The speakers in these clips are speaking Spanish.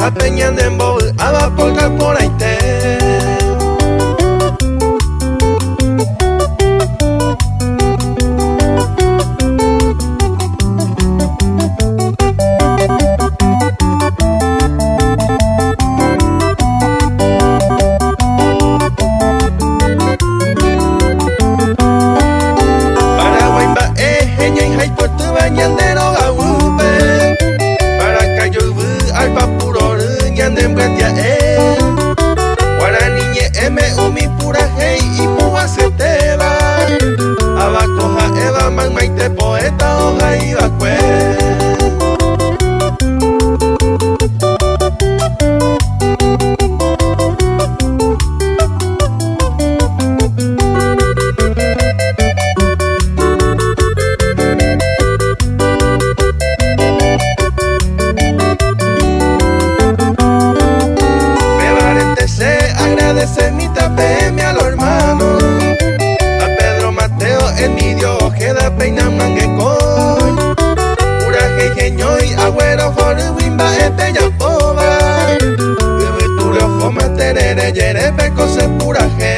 apeñandembo abapolka por aite. Poeta hoja y vacue. Agradece mi tapeme a los hermanos, a Pedro Mateo, Emidio, Ojeda, Peina, Manguecoy, Uraje, Geñoy, Agüero, Jorge, Wimba, Epeña, Poba, Tulio, Joma, Terere, Yerepe, Cose, Puraje.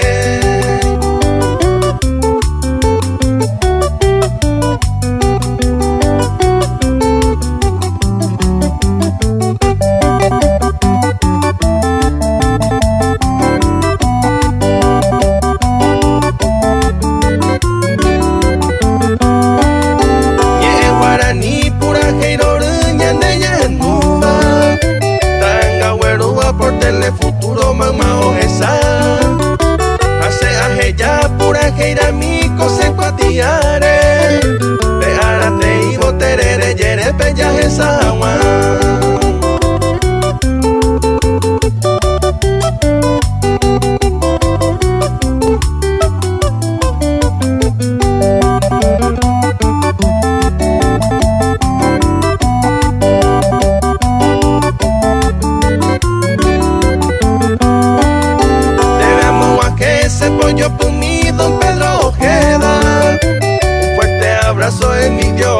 Futuro mamá ojesa hace ajeya pura geira mi consecuatiare pearate y boterere yere peya esa agua. Pollo por mí, don Pedro Ojeda, un fuerte abrazo en mi Dios.